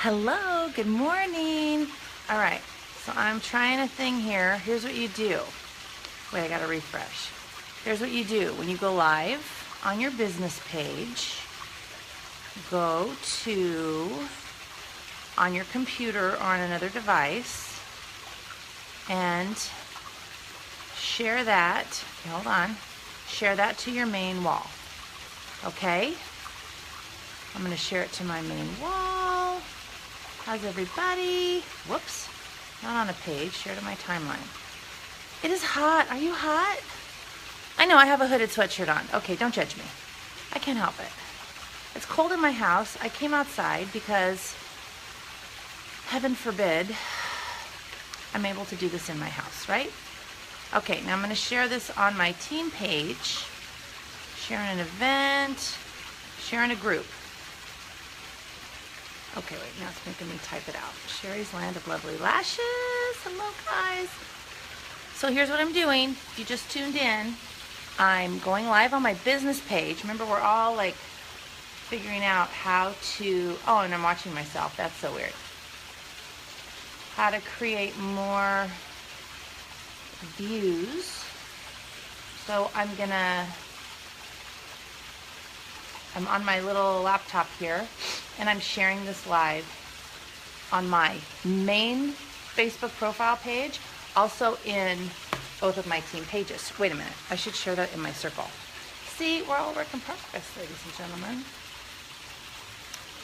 Hello, good morning. All right, so I'm trying a thing here. Here's what you do. Wait, I gotta refresh. Here's what you do. When you go live on your business page, go to, on your computer or on another device, and share that, hold on, share that to your main wall, okay? I'm gonna share it to my main wall. How's everybody? Whoops, not on a page, share to my timeline. It is hot, are you hot? I know, I have a hooded sweatshirt on. Okay, don't judge me. I can't help it. It's cold in my house. I came outside because, heaven forbid, I'm able to do this in my house, right? Okay, now I'm gonna share this on my team page. Share an event, share in a group. Okay, wait, now it's making me type it out. Sherry's Land of Lovely Lashes. Hello, guys. So here's what I'm doing. If you just tuned in, I'm going live on my business page. Remember, we're all like figuring out how to, oh, and I'm watching myself. That's so weird. How to create more views. So I'm on my little laptop here, and I'm sharing this live on my main Facebook profile page, also in both of my team pages. Wait a minute, I should share that in my circle. See, we're all work in progress, ladies and gentlemen.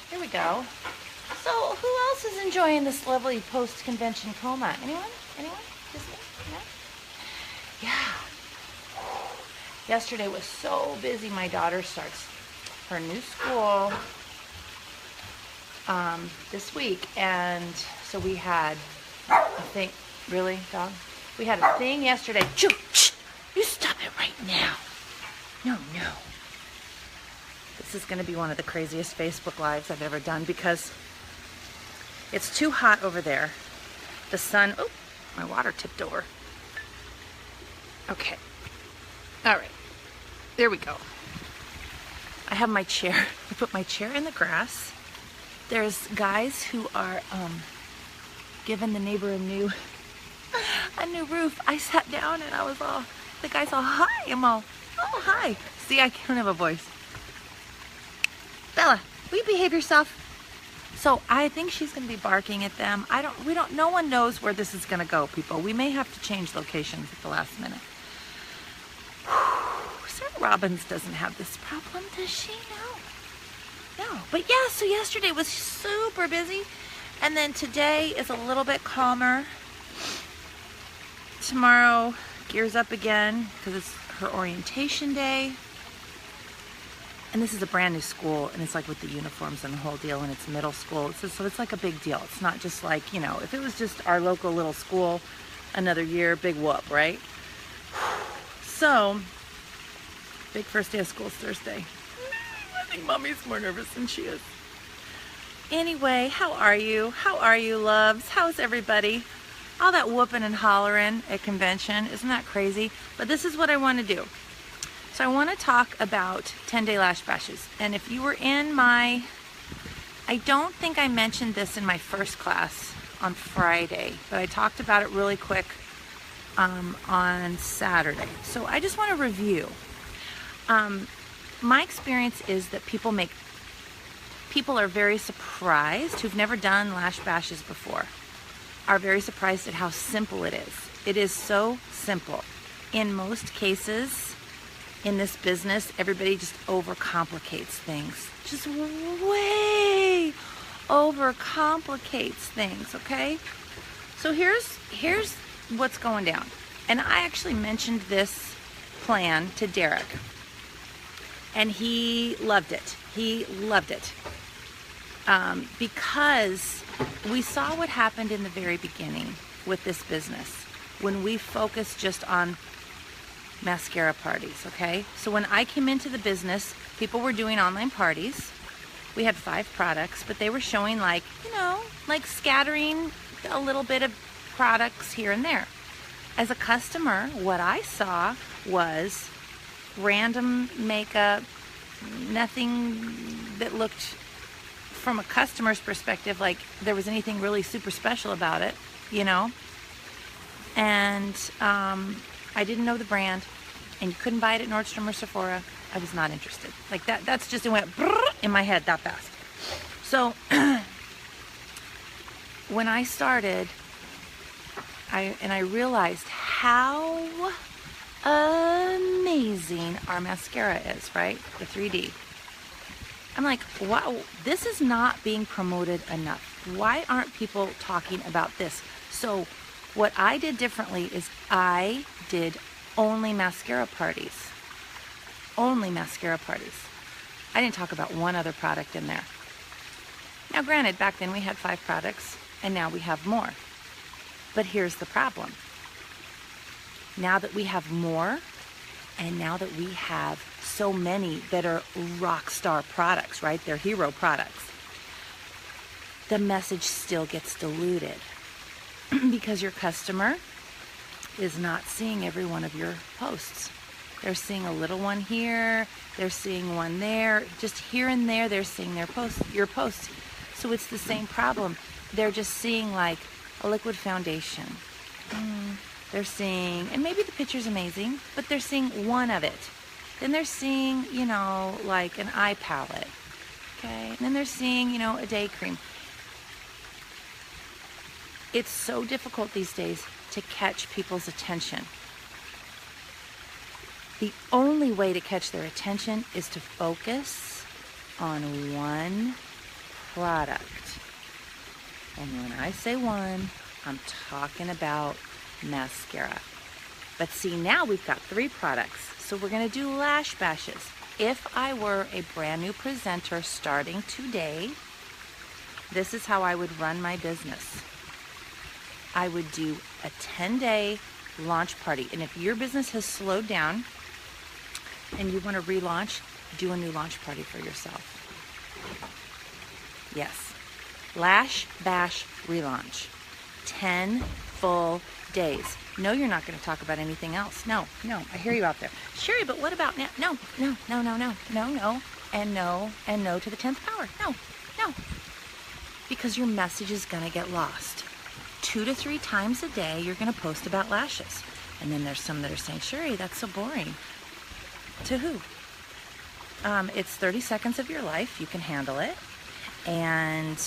Here we go. So, who else is enjoying this lovely post-convention coma? Anyone? Anyone? Just me? Yeah. Yesterday was so busy. My daughter starts her new school this week, and so we had a thing. Really, dog? We had a thing yesterday. You stop it right now. No. This is going to be one of the craziest Facebook Lives I've ever done because it's too hot over there. The sun, oh, my water tipped over. Okay. All right. There we go. I have my chair. I put my chair in the grass. There's guys who are giving the neighbor a new roof. I sat down and I was all, the guy's all, hi. I'm all, oh, hi. See, I don't have a voice. Bella, will you behave yourself? So I think she's going to be barking at them. No one knows where this is going to go, people. We may have to change locations at the last minute. Sarah Robbins doesn't have this problem, does she? No. But yeah, so yesterday was super busy. And then today is a little bit calmer. Tomorrow, gears up again because it's her orientation day. And this is a brand new school, and it's like with the uniforms and the whole deal, and it's middle school. So it's like a big deal. It's not just like, you know, if it was just our local little school, another year, big whoop, right? So, big first day of school is Thursday. I think Mommy's more nervous than she is. Anyway, how are you? How are you, loves? How's everybody? All that whooping and hollering at convention, isn't that crazy? But this is what I want to do. So I want to talk about 10-day lash bashes. And if you were in I don't think I mentioned this in my first class on Friday, but I talked about it really quick on Saturday. So I just want to review. My experience is that people are very surprised, who've never done lash bashes before, are very surprised at how simple it is. It is so simple. In most cases, in this business, everybody just overcomplicates things. Just way overcomplicates things, okay? So here's what's going down. And I actually mentioned this plan to Derek. And he loved it. He loved it. Because we saw what happened in the very beginning with this business when we focused just on mascara parties, okay? So when I came into the business, people were doing online parties. We had 5 products, but they were showing like, you know, like scattering a little bit of products here and there. As a customer, what I saw was random makeup, nothing that looked from a customer's perspective, like there was anything really super special about it, you know. And I didn't know the brand, and you couldn't buy it at Nordstrom or Sephora. I was not interested. Like that's just, it went in my head that fast. So when I started, I realized how amazing our mascara is, right? The 3D. I'm like, wow, this is not being promoted enough. Why aren't people talking about this? So what I did differently is I did only mascara parties. Only mascara parties. I didn't talk about one other product in there. Now granted, back then we had 5 products, and now we have more. But here's the problem. Now that we have more, and now that we have so many that are rock star products, right? They're hero products. The message still gets diluted because your customer is not seeing every one of your posts. They're seeing a little one here, they're seeing one there, just here and there they're seeing your posts. So it's the same problem. They're just seeing like a liquid foundation. They're seeing, and maybe the picture's amazing, but they're seeing one of it. Then they're seeing, you know, like an eye palette. Okay, and then they're seeing, you know, a day cream. It's so difficult these days to catch people's attention. The only way to catch their attention is to focus on one product. And when I say one, I'm talking about mascara. But see, now we've got 3 products. So we're going to do lash bashes. If I were a brand new presenter starting today, this is how I would run my business. I would do a 10-day launch party. And if your business has slowed down and you want to relaunch, do a new launch party for yourself. Yes. Lash Bash relaunch. 10 full days. No, you're not going to talk about anything else. No, I hear you out there. Sherry, but what about now? No, and no to the 10th power. No. Because your message is going to get lost. 2 to 3 times a day, you're going to post about lashes. And then there's some that are saying, Sherry, that's so boring. To who? It's 30 seconds of your life. You can handle it. And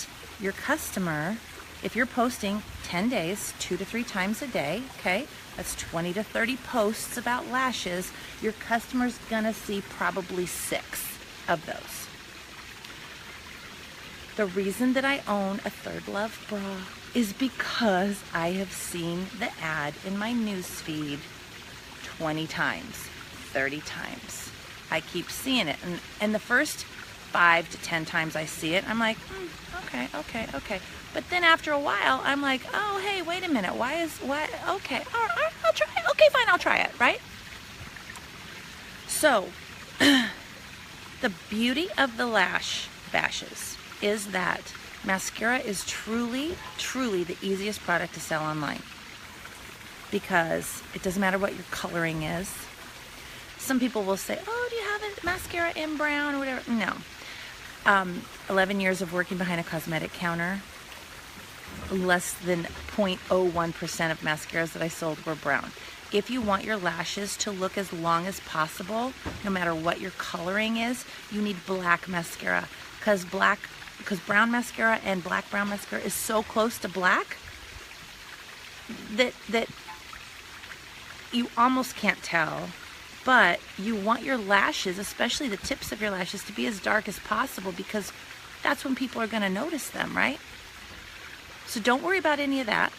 your customer, if you're posting 10 days, 2 to 3 times a day, okay, that's 20 to 30 posts about lashes, your customer's gonna see probably 6 of those. The reason that I own a Third Love bra is because I have seen the ad in my newsfeed 20 times, 30 times. I keep seeing it, and the first 5 to 10 times I see it, I'm like, okay. But then after a while, I'm like, oh, hey, wait a minute. Okay, all right, I'll try it. Okay, fine, I'll try it, right? So, the beauty of the lash bashes is that mascara is truly, truly the easiest product to sell online. Because it doesn't matter what your coloring is. Some people will say, oh, do you have a mascara in brown or whatever? No. 11 years of working behind a cosmetic counter, less than 0.01% of mascaras that I sold were brown. If you want your lashes to look as long as possible, no matter what your coloring is, you need black mascara. Because brown mascara and black brown mascara is so close to black that you almost can't tell. But you want your lashes, especially the tips of your lashes, to be as dark as possible because that's when people are going to notice them, right? So don't worry about any of that.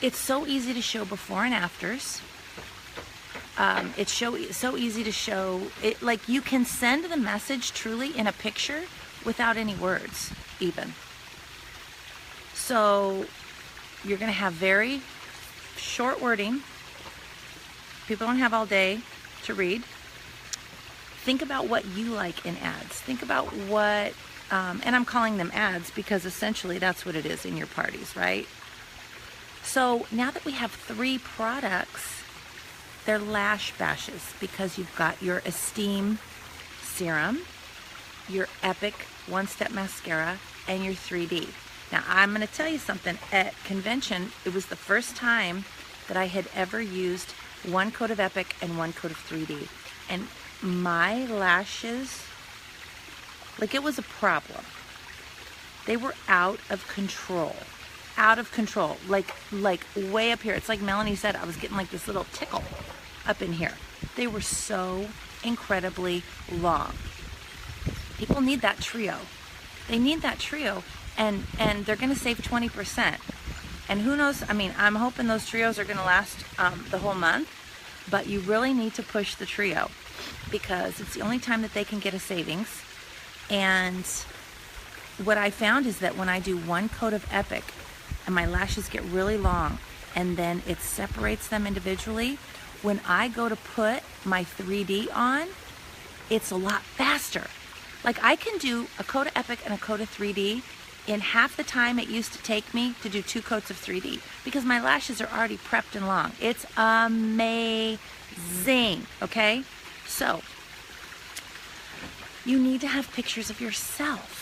It's so easy to show before and afters. It's so easy to show it. Like, you can send the message truly in a picture without any words even. So you're going to have very short wording. People don't have all day to read. Think about what you like in ads. Think about what, and I'm calling them ads because essentially that's what it is in your parties, right? So now that we have 3 products, they're lash bashes because you've got your Esteem Serum, your Epic one-step mascara, and your 3D. Now, I'm going to tell you something. At convention, it was the first time that I had ever used one coat of Epic and one coat of 3D. And my lashes, like, it was a problem. They were out of control. Out of control. Like way up here. It's like Melanie said, I was getting like this little tickle up in here. They were so incredibly long. People need that trio. They need that trio, and they're going to save 20%. And who knows, I mean, I'm hoping those trios are going to last the whole month, but you really need to push the trio because it's the only time that they can get a savings. And what I found is that when I do one coat of Epic and my lashes get really long and then it separates them individually, when I go to put my 3D on, it's a lot faster. Like, I can do a coat of Epic and a coat of 3D in half the time it used to take me to do 2 coats of 3D because my lashes are already prepped and long. It's amazing, okay? So, you need to have pictures of yourself.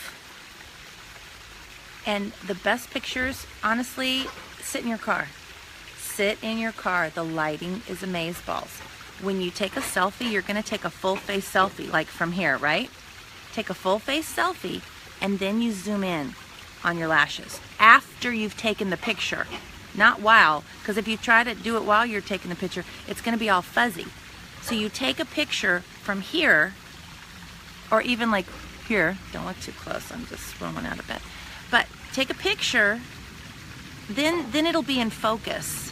And the best pictures, honestly, sit in your car. Sit in your car. The lighting is amazeballs. When you take a selfie, you're going to take a full face selfie, like from here, right? Take a full face selfie, and then you zoom in on your lashes after you've taken the picture, not while, because if you try to do it while you're taking the picture, it's going to be all fuzzy. So you take a picture from here, or even like here. Don't look too close. I'm just rolling out of bed. But take a picture, then it'll be in focus.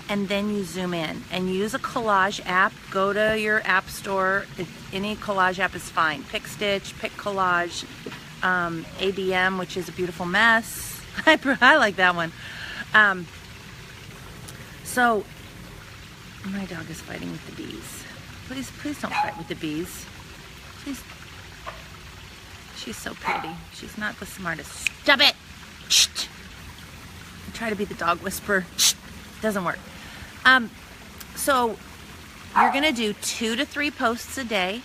And then you zoom in and use a collage app. Go to your app store. Any collage app is fine. Pick Stitch, Pick Collage, ABM, which is a beautiful mess. I like that one. So my dog is fighting with the bees. Please don't fight with the bees. Please. She's so pretty. She's not the smartest. Stop it! Shh. I try to be the dog whisperer. Shh. Doesn't work. So you're going to do 2 to 3 posts a day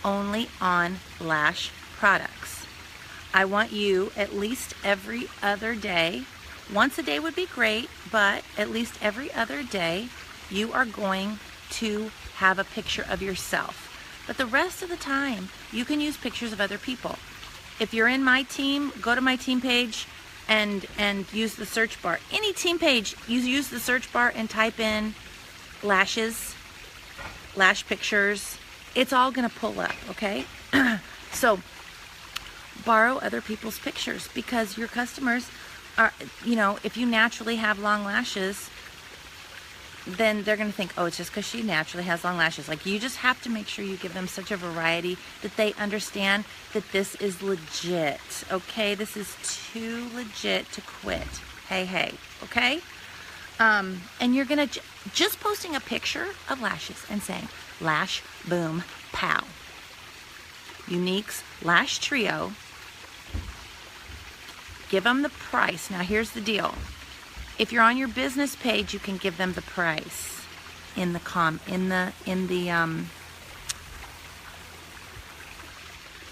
only on Lash products. I want you at least every other day. Once a day would be great, but at least every other day you are going to have a picture of yourself. But the rest of the time, you can use pictures of other people. If you're in my team, go to my team page and use the search bar. Any team page, you use the search bar and type in lashes, lash pictures. It's all going to pull up, okay? So borrow other people's pictures because your customers are, you know, if you naturally have long lashes, then they're going to think, oh, it's just because she naturally has long lashes. Like, you just have to make sure you give them such a variety that they understand that this is legit, okay? This is too legit to quit. Hey, okay? And you're going to, just posting a picture of lashes and saying, Lash, boom, pow. Unique's Lash Trio. Give them the price. Now, here's the deal. If you're on your business page, you can give them the price in the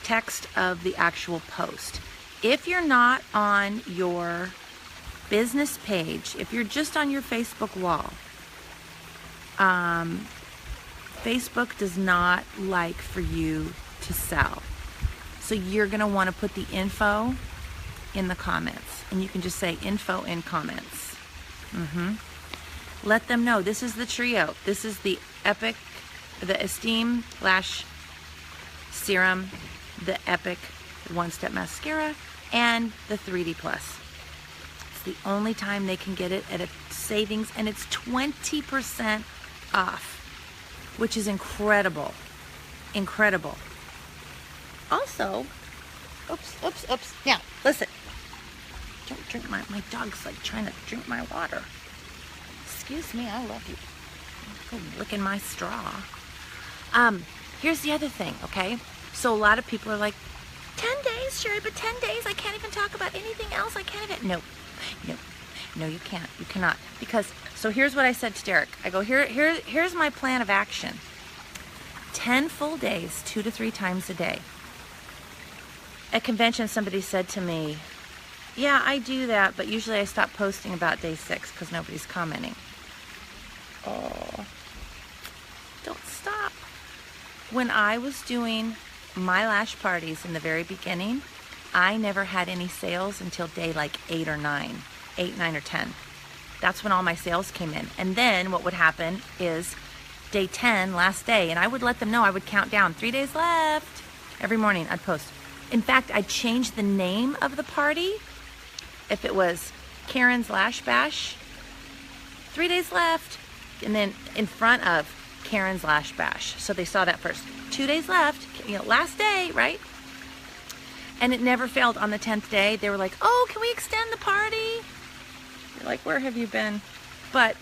text of the actual post. If you're not on your business page, if you're just on your Facebook wall, Facebook does not like for you to sell. So you're going to want to put the info in the comments, and you can just say info in comments. Let them know this is the trio. This is the Epic, the Esteem Lash Serum, the Epic One-Step Mascara, and the 3D Plus. It's the only time they can get it at a savings, and it's 20% off, which is incredible. Incredible. Also, oops. Now, listen. Don't drink my dog's like trying to drink my water. Excuse me, I love you. Go licking my straw. Here's the other thing, okay? So a lot of people are like, 10 days, Sherry, but 10 days, I can't even talk about anything else. I can't even, no, you can't. You cannot. Because, so here's what I said to Derek. I go, here's my plan of action. 10 full days, 2 to 3 times a day. At convention, somebody said to me, yeah, I do that, but usually I stop posting about day 6 because nobody's commenting. Oh, don't stop. When I was doing my lash parties in the very beginning, I never had any sales until day like 8 or 9, 9 or 10. That's when all my sales came in. And then what would happen is day 10, last day, and I would let them know, I would count down, 3 days left. Every morning I'd post. In fact, I'd change the name of the party. If it was Karen's Lash Bash, 3 days left, and then in front of Karen's Lash Bash. So they saw that first. 2 days left, last day, right? And it never failed. On the 10th day, they were like, oh, can we extend the party? You're like, where have you been? But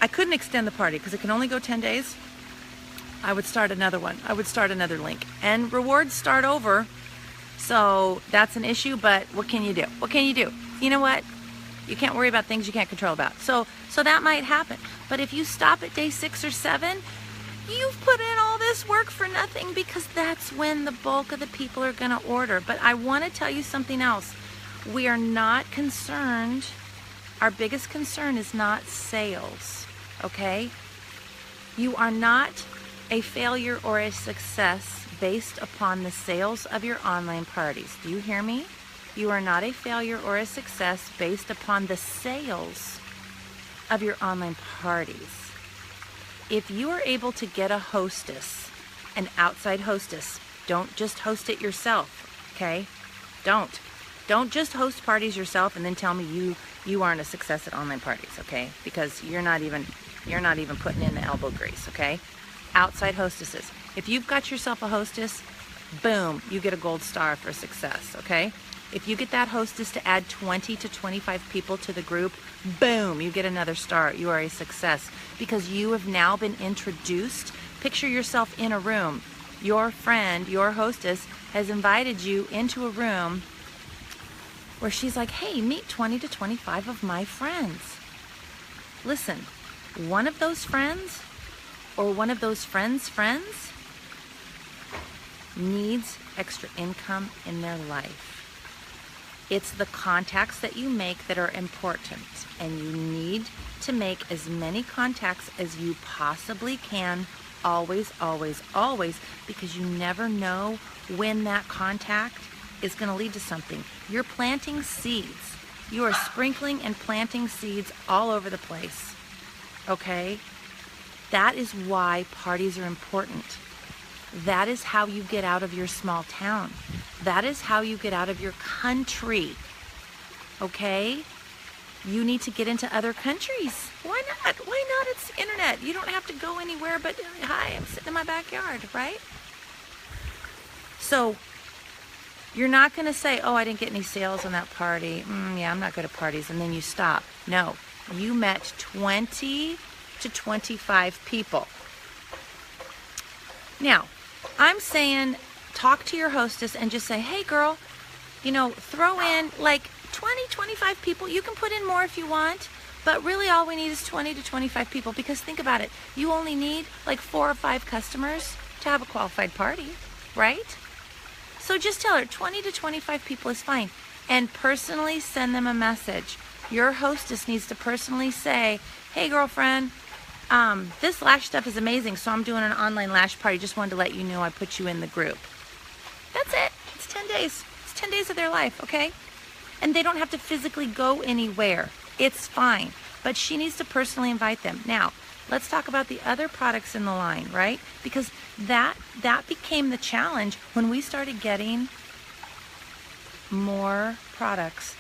I couldn't extend the party because it can only go 10 days. I would start another one. I would start another link. And rewards start over. So that's an issue, but what can you do? What can you do? You know what? You can't worry about things you can't control about. So that might happen. But if you stop at day 6 or 7, you've put in all this work for nothing, because that's when the bulk of the people are going to order. But I want to tell you something else. We are not concerned. Our biggest concern is not sales, okay? You are not a failure or a success based upon the sales of your online parties. Do you hear me? You are not a failure or a success based upon the sales of your online parties. If you are able to get a hostess, an outside hostess, don't just host it yourself, okay? Don't just host parties yourself and then tell me you aren't a success at online parties, okay? Because you're not even putting in the elbow grease, okay? Outside hostesses. If you've got yourself a hostess, boom, you get a gold star for success, okay? If you get that hostess to add 20 to 25 people to the group, boom, you get another star. You are a success because you have now been introduced. Picture yourself in a room. Your friend, your hostess, has invited you into a room where she's like, hey, meet 20 to 25 of my friends. Listen, one of those friends or one of those friends' friends needs extra income in their life. It's the contacts that you make that are important, and you need to make as many contacts as you possibly can, always, always, always, because you never know when that contact is going to lead to something. You're planting seeds. You are sprinkling and planting seeds all over the place, okay? That is why parties are important. That is how you get out of your small town. That is how you get out of your country, okay? You need to get into other countries. Why not? Why not? It's the internet. You don't have to go anywhere but, hi, I'm sitting in my backyard, right? So you're not going to say, oh, I didn't get any sales on that party. Yeah, I'm not good at parties. And then you stop. No, you met 20 to 25 people. Now, I'm saying talk to your hostess and just say, hey girl, throw in like 20, 25 people. You can put in more if you want, but really all we need is 20 to 25 people, because think about it. You only need like 4 or 5 customers to have a qualified party, right? So just tell her 20 to 25 people is fine, and personally send them a message. Your hostess needs to personally say, hey girlfriend, this lash stuff is amazing, so I'm doing an online lash party. Just wanted to let you know I put you in the group. That's it. It's 10 days. It's 10 days of their life, okay? And they don't have to physically go anywhere. It's fine. But she needs to personally invite them. Now, let's talk about the other products in the line, right? Because that became the challenge when we started getting more products.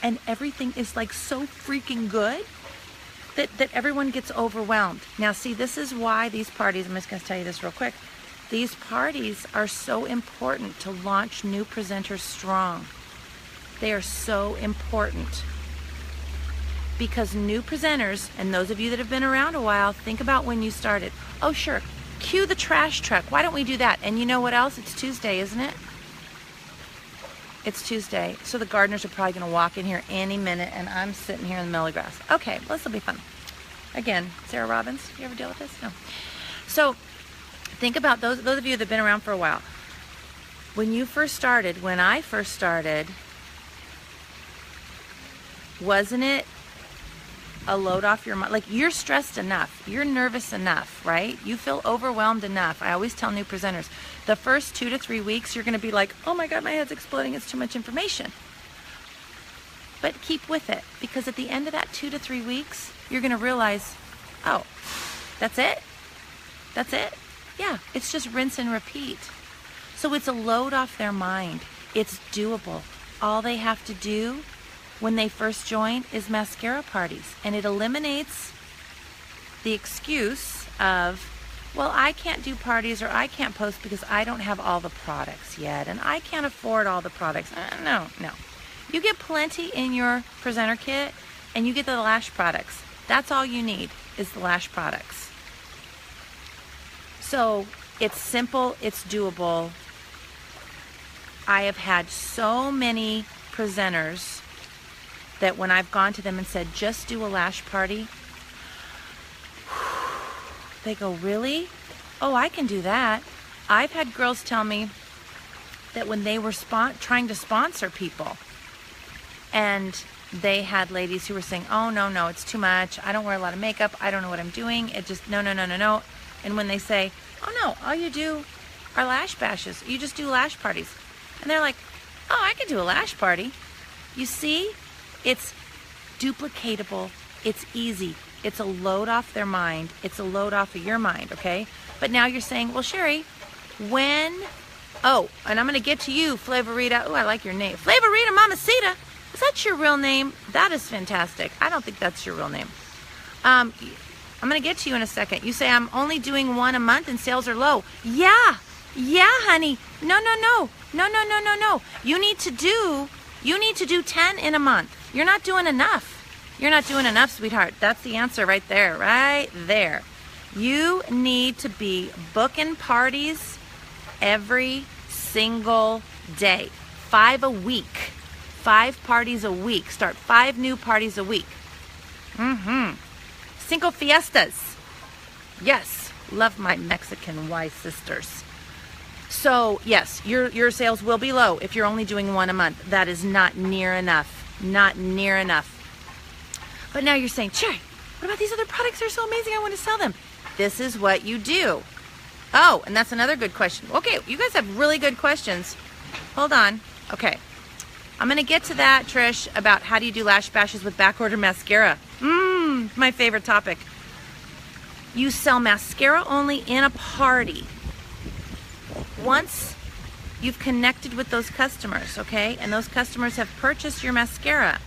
And everything is like so freaking good that everyone gets overwhelmed. Now, see, this is why these parties, I'm just going to tell you this real quick. These parties are so important to launch new presenters strong. They are so important because new presenters, and those of you that have been around a while, think about when you started. Oh, sure, cue the trash truck. Why don't we do that? And you know what else? It's Tuesday, isn't it? It's Tuesday, so the gardeners are probably going to walk in here any minute, and I'm sitting here in the middle of the grass. Okay, well, this will be fun. Again, Sarah Robbins, you ever deal with this? No. So think about those of you that have been around for a while. When you first started, when I first started, wasn't it a load off your mind? Like, you're stressed enough, you're nervous enough, right? You feel overwhelmed enough. I always tell new presenters, the first 2 to 3 weeks, you're going to be like, oh my God, my head's exploding. It's too much information. But keep with it, because at the end of that 2 to 3 weeks, you're going to realize, oh, that's it? That's it? Yeah, it's just rinse and repeat. So it's a load off their mind. It's doable. All they have to do when they first join is mascara parties. And it eliminates the excuse of, well, I can't do parties or I can't post because I don't have all the products yet and I can't afford all the products. No. You get plenty in your presenter kit and you get the Lash products. That's all you need is the Lash products. So it's simple, it's doable. I have had so many presenters that when I've gone to them and said, just do a Lash party, they go, really? Oh, I can do that. I've had girls tell me that when they were trying to sponsor people, and they had ladies who were saying, oh, no, it's too much. I don't wear a lot of makeup. I don't know what I'm doing. It just, no. And when they say, oh, no, all you do are lash bashes. You just do lash parties. And they're like, oh, I could do a lash party. You see? It's duplicatable. It's easy. It's a load off their mind. It's a load off of your mind, okay? But now you're saying, well, Sherry, when... Oh, and I'm going to get to you, Flavorita. Oh, I like your name. Flavorita Mamacita. Is that your real name? That is fantastic. I don't think that's your real name. I'm going to get to you in a second. You say, I'm only doing 1 a month and sales are low. Yeah, honey. No. You need to do 10 in a month. You're not doing enough. You're not doing enough, sweetheart. That's the answer right there, right there. You need to be booking parties every single day. 5 a week. 5 parties a week. Start 5 new parties a week. 5 fiestas. Yes, love my Mexican wise sisters. So yes, your sales will be low if you're only doing 1 a month. That is not near enough. Not near enough. But now you're saying, Sherry, what about these other products? They're so amazing. I want to sell them. This is what you do. Oh, and that's another good question. Okay, you guys have really good questions. Hold on. Okay. I'm going to get to that, Trish, about how do you do lash bashes with backorder mascara. My favorite topic. You sell mascara only in a party. Once you've connected with those customers, okay, and those customers have purchased your mascara,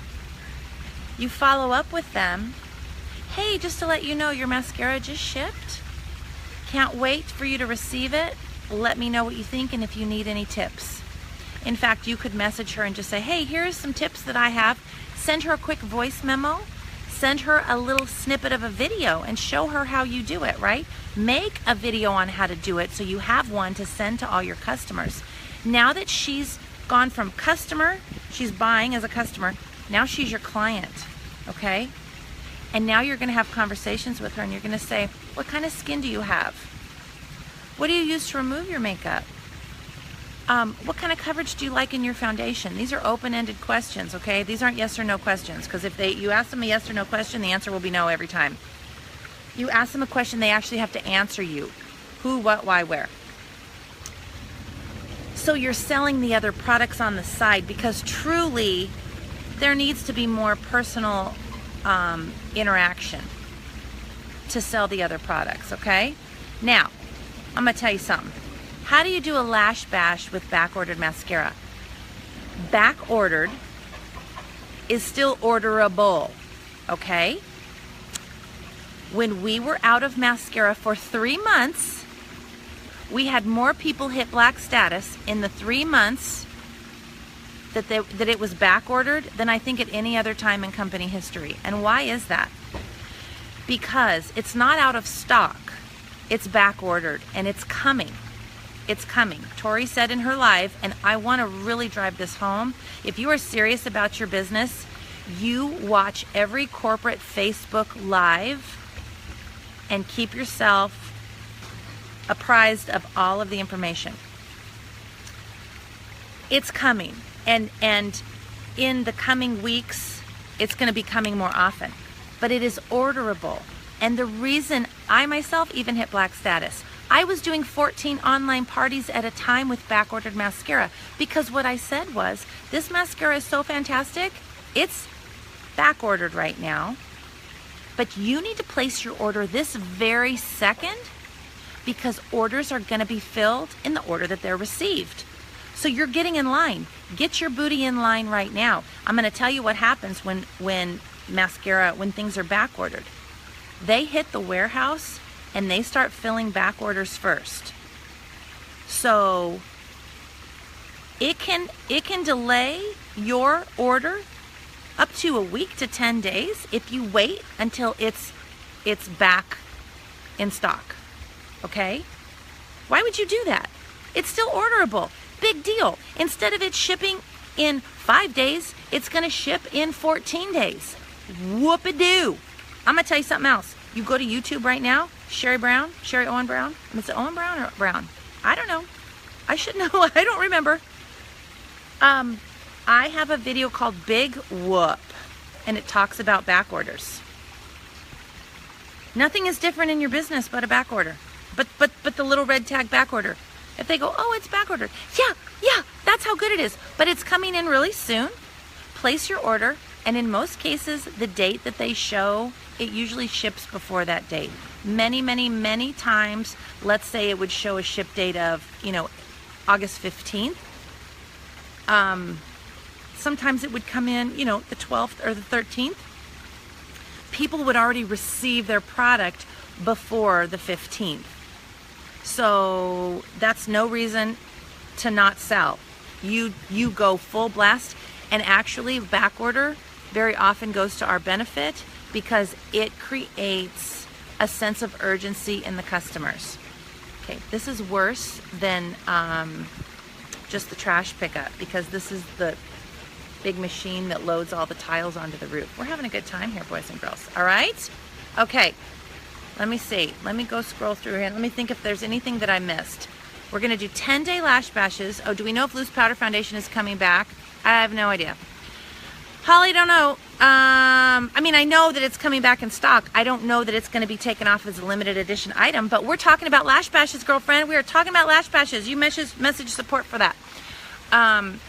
you follow up with them. Hey, just to let you know, your mascara just shipped. Can't wait for you to receive it. Let me know what you think and if you need any tips. In fact, you could message her and just say, hey, here's some tips that I have. Send her a quick voice memo. Send her a little snippet of a video and show her how you do it, right? Make a video on how to do it so you have one to send to all your customers. Now that she's gone from customer, she's buying as a customer, now she's your client, okay? And now you're going to have conversations with her and you're going to say, what kind of skin do you have? What do you use to remove your makeup? What kind of coverage do you like in your foundation? These are open-ended questions, okay? These aren't yes or no questions, because if you ask them a yes or no question, the answer will be no every time. You ask them a question, they actually have to answer you. Who, what, why, where. So you're selling the other products on the side because truly there needs to be more personal interaction to sell the other products, okay? Now, I'm going to tell you something. How do you do a lash bash with back-ordered mascara? Back-ordered is still orderable, okay? When we were out of mascara for 3 months, we had more people hit black status in the 3 months that it was back-ordered than I think at any other time in company history. And why is that? Because it's not out of stock. It's back-ordered, and it's coming. It's coming. Tori said in her live, and I want to really drive this home. If you are serious about your business, you watch every corporate Facebook Live and keep yourself apprised of all of the information. it's coming, and in the coming weeks, it's going to be coming more often. But it is orderable. And the reason I myself even hit black status, I was doing 14 online parties at a time with back-ordered mascara, because what I said was, this mascara is so fantastic, it's back-ordered right now, but you need to place your order this very second, because orders are going to be filled in the order that they're received. So you're getting in line. Get your booty in line right now. I'm going to tell you what happens when things are back ordered. They hit the warehouse and they start filling back orders first. So it can delay your order up to a week to 10 days if you wait until it's back in stock. Okay? Why would you do that? It's still orderable. Big deal. Instead of it shipping in 5 days, it's going to ship in 14 days. Whoop-a-doo. I'm going to tell you something else. You go to YouTube right now, Sherry Owen Brown. Is it Owen Brown or Brown? I don't know. I should know. I don't remember. I have a video called Big Whoop, and it talks about back orders. Nothing is different in your business but a back order. But the little red tag back order. If they go, oh, it's back ordered. Yeah, that's how good it is. But it's coming in really soon. Place your order, and in most cases, the date that they show, it usually ships before that date. Many times, let's say it would show a ship date of, August 15th. Sometimes it would come in, the 12th or the 13th. People would already receive their product before the 15th. So that's no reason to not sell. You go full blast, and actually back order very often goes to our benefit because it creates a sense of urgency in the customers. Okay, this is worse than just the trash pickup, because this is the big machine that loads all the tiles onto the roof. We're having a good time here, boys and girls. All right? Okay. Let me see. Let me go scroll through here. Let me think if there's anything that I missed. We're going to do 10-day lash bashes. Oh, do we know if loose powder foundation is coming back? I have no idea. Holly, don't know. I know that it's coming back in stock. I don't know that it's going to be taken off as a limited edition item, but we're talking about lash bashes, girlfriend. We are talking about lash bashes. You message support for that.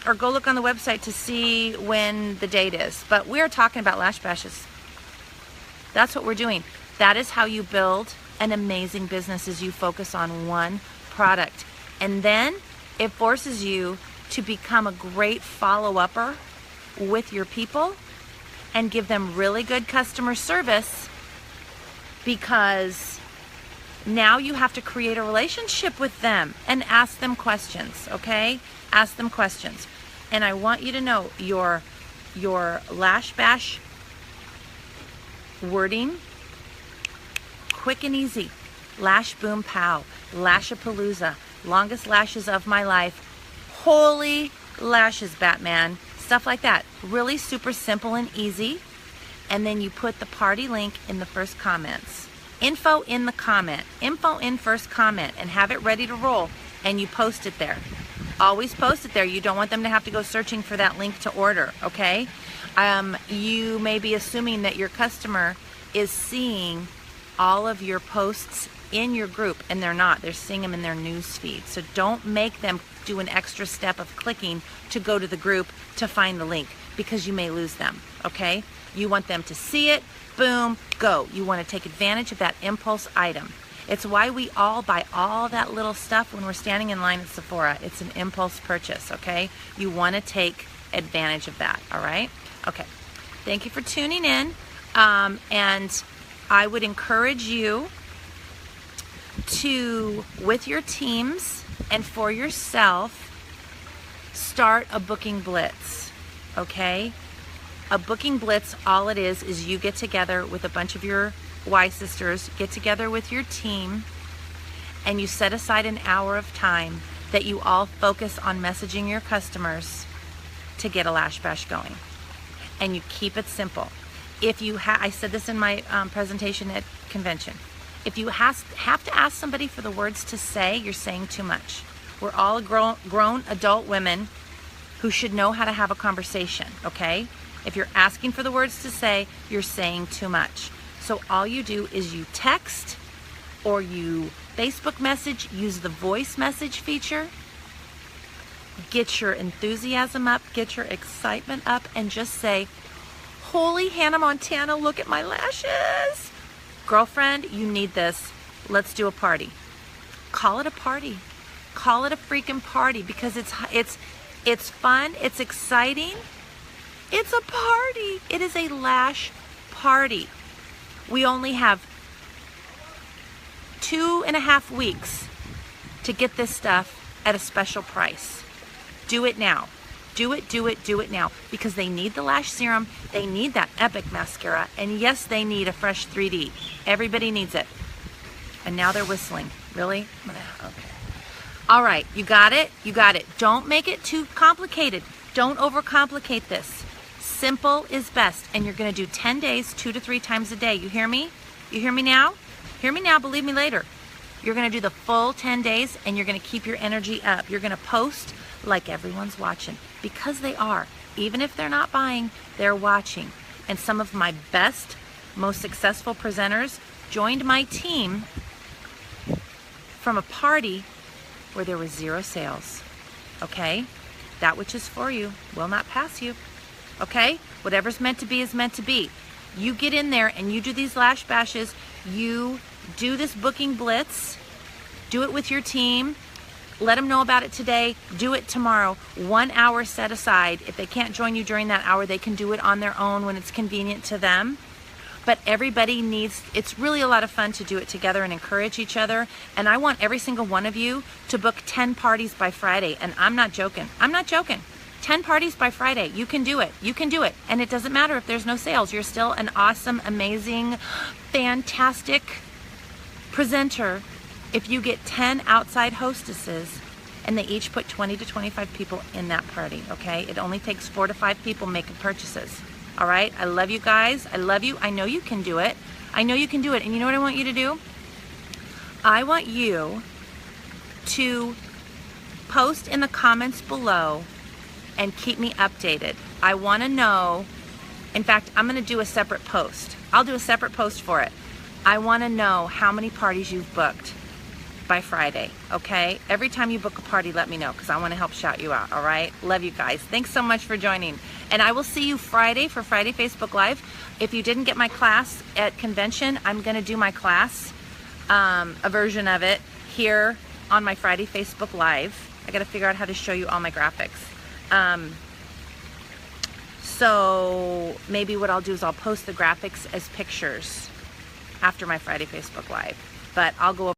Or go look on the website to see when the date is. But we're talking about lash bashes. That's what we're doing. That is how you build an amazing business, is you focus on one product. And then it forces you to become a great follow-upper with your people and give them really good customer service, because now you have to create a relationship with them and ask them questions, okay? Ask them questions. And I want you to know your lash bash wording, quick and easy. Lash boom pow, lashapalooza, longest lashes of my life, holy lashes Batman, stuff like that. Really super simple and easy. And then you put the party link in the first comments. Info in the comment, info in first comment, and have it ready to roll, and you post it there. Always post it there. You don't want them to have to go searching for that link to order, okay? You may be assuming that your customer is seeing all of your posts in your group, and they're not. They're seeing them in their news feed. So don't make them do an extra step of clicking to go to the group to find the link, because you may lose them, okay? You want them to see it, boom, go. You want to take advantage of that impulse item. It's why we all buy all that little stuff when we're standing in line at Sephora. It's an impulse purchase, okay? You want to take advantage of that, all right? Okay, thank you for tuning in, and I would encourage you to, with your teams and for yourself, start a booking blitz, okay? A booking blitz, all it is you get together with a bunch of your Y sisters, get together with your team, and you set aside an hour of time that you all focus on messaging your customers to get a lash bash going. And you keep it simple. If you I said this in my presentation at convention, if you have to ask somebody for the words to say, you're saying too much. We're all grown adult women who should know how to have a conversation, okay? If you're asking for the words to say, you're saying too much. So all you do is you text or you Facebook message, use the voice message feature, get your enthusiasm up, get your excitement up, and just say, holy Hannah Montana, look at my lashes. Girlfriend, you need this. Let's do a party. Call it a party. Call it a freaking party, because it's fun, it's exciting. It's a party. It is a lash party. We only have 2.5 weeks to get this stuff at a special price. Do it now. Do it now, because they need the lash serum, they need that epic mascara, and yes, they need a fresh 3D. Everybody needs it. And now they're whistling. Really? Okay. All right, you got it? You got it. Don't make it too complicated. Don't overcomplicate this. Simple is best, and you're gonna do 10 days, 2 to 3 times a day. You hear me? You hear me now? Hear me now, believe me later. You're gonna do the full 10 days, and you're gonna keep your energy up. You're gonna post like everyone's watching, because they are. Even if they're not buying, they're watching. And some of my best, most successful presenters joined my team from a party where there was 0 sales. Okay? That which is for you will not pass you. Okay? Whatever's meant to be is meant to be. You get in there and you do these lash bashes. You do this booking blitz. Do it with your team. Let them know about it today. Do it tomorrow. 1 hour set aside. If they can't join you during that hour, they can do it on their own when it's convenient to them. But everybody needs, it's really a lot of fun to do it together and encourage each other. And I want every single one of you to book 10 parties by Friday. And I'm not joking. I'm not joking. 10 parties by Friday. You can do it. You can do it. And it doesn't matter if there's no sales. You're still an awesome, amazing, fantastic presenter if you get 10 outside hostesses and they each put 20 to 25 people in that party, okay? It only takes 4 to 5 people making purchases, all right? I love you guys. I love you. I know you can do it. I know you can do it. And you know what I want you to do? I want you to post in the comments below and keep me updated. I want to know, in fact, I'm going to do a separate post. I'll do a separate post for it. I want to know how many parties you've booked by Friday, okay? Every time you book a party, let me know, because I want to help shout you out, all right? Love you guys. Thanks so much for joining. And I will see you Friday for Friday Facebook Live. If you didn't get my class at convention, I'm going to do my class, a version of it, here on my Friday Facebook Live. I got to figure out how to show you all my graphics. So maybe what I'll do is I'll post the graphics as pictures after my Friday Facebook Live. But I'll go over